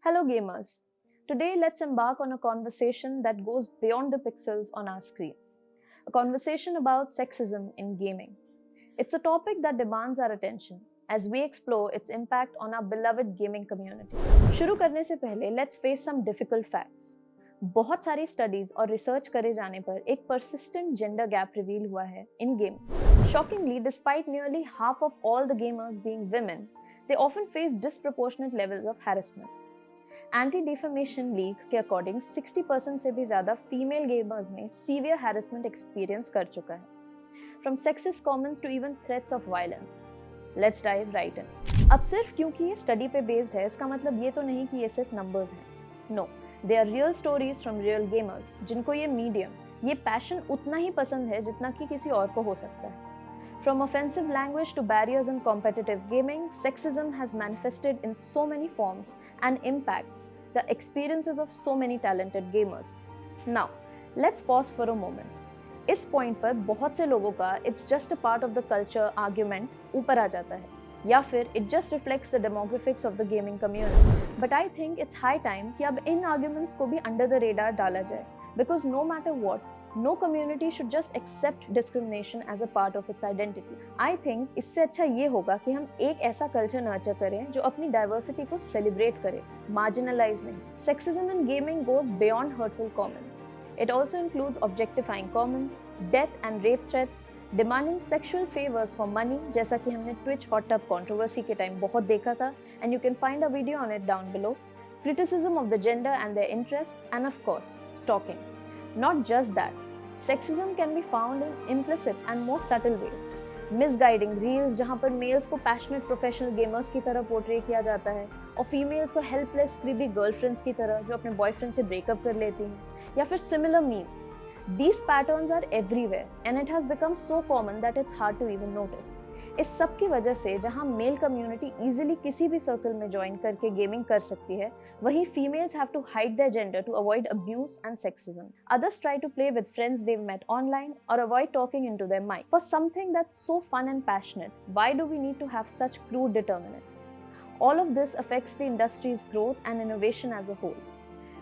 Hello, gamers. Today, let's embark on a conversation that goes beyond the pixels on our screens. A conversation about sexism in gaming. It's a topic that demands our attention as we explore its impact on our beloved gaming community. शुरू करने से पहले, let's face some difficult facts. बहुत सारी studies और research करे जाने पर एक persistent gender gap reveal हुआ है in gaming. Shockingly, despite nearly half of all the gamers being women, they often face disproportionate levels of harassment. Anti Defamation League के अकॉर्डिंग 60% से भी ज्यादा फीमेल गेमर्स ने सीवियर हैरेसमेंट एक्सपीरियंस कर चुका है, from sexist comments to even threats of violence. Let's dive right in. अब सिर्फ क्योंकि ये स्टडी पे बेस्ड है, इसका मतलब ये तो नहीं कि ये सिर्फ नंबर्स हैं. No, they are real stories from real gamers जिनको ये मीडियम, ये पैशन उतना ही पसंद है जितना कि किसी और को हो सकता है. From offensive language to barriers in competitive gaming, sexism has manifested in so many forms and impacts the experiences of so many talented gamers. Now, let's pause for a moment. इस point पर बहुत से लोगों का it's just a part of the culture argument ऊपर आ जाता है, या फिर it just reflects the demographics of the gaming community. But I think it's high time कि अब इन arguments को भी under the radar डाला जाए, because no matter what, no community should just accept discrimination as a part of its identity. I think इससे अच्छा ये होगा कि हम एक ऐसा कल्चर नर्चर करें जो अपनी डाइवर्सिटी को सेलिब्रेट करे, मार्जिनलाइज नहीं. Sexism in gaming goes beyond hurtful comments. It also includes objectifying comments, death and rape threats, demanding sexual favors for money, जैसा कि हमने Twitch hot tub controversy के टाइम बहुत देखा था, and you can find a video on it down below. Criticism of the gender and their interests, and of course, stalking. Not just that, sexism can be found in implicit and more subtle ways. Misguiding reels जहाँ पर mails को passionate professional gamers की तरह portray किया जाता है, और females को helpless creepy girlfriends की तरह जो अपने बॉयफ्रेंड से ब्रेकअप कर लेती हैं, या फिर similar memes. These patterns are everywhere and it has become so common that it's hard to even notice. इस सब की वजह से जहां मेल कम्युनिटी इजीली किसी भी सर्कल में ज्वाइन करके गेमिंग कर सकती है, वहीं females have to hide their gender to avoid abuse and sexism. Others try to play with friends they've met online or avoid talking into their mic. For something that's so fun and passionate, why do we need to have such crude determinants? All of this affects the industry's growth and innovation as a whole.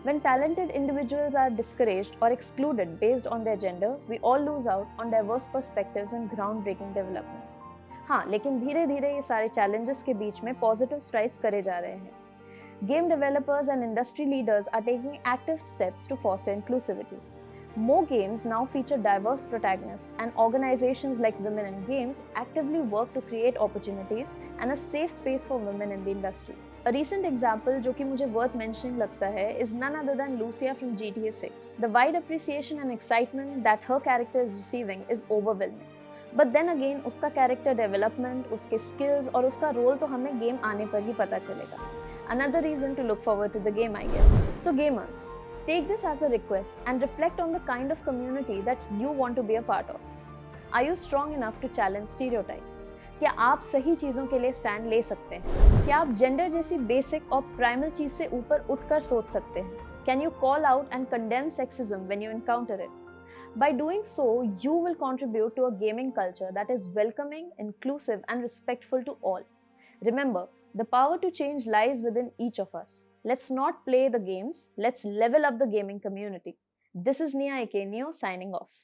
When talented individuals are discouraged or excluded based on their gender, we all lose out on diverse perspectives and groundbreaking developments. हाँ, लेकिन धीरे धीरे ये सारे challenges के बीच में positive strides करे जा रहे हैं. Game developers and industry leaders are taking active steps to foster inclusivity. More games now feature diverse protagonists, and organizations like Women in Games actively work to create opportunities and a safe space for women in the industry. A recent example जो कि मुझे worth mentioning लगता है is none other than Lucia from GTA 6. The wide appreciation and excitement that her character is receiving is overwhelming. But then again, उसका character development, उसके skills और उसका role तो हमें game आने पर ही पता चलेगा. Another reason to look forward to the game, I guess. So gamers, take this as a request and reflect on the kind of community that you want to be a part of. Are you strong enough to challenge stereotypes? क्या आप सही चीज़ों के लिए stand ले सकते हैं? क्या आप जेंडर जैसी बेसिक और प्राइमल चीज़ से ऊपर उठकर सोच सकते हैं? Can you call out and condemn sexism when you encounter it? By doing so, you will contribute to a gaming culture that is welcoming, inclusive, and respectful to all. Remember, the power to change lies within each of us. Let's not play the games, let's level up the gaming community. This is Nia Ike Neo signing off.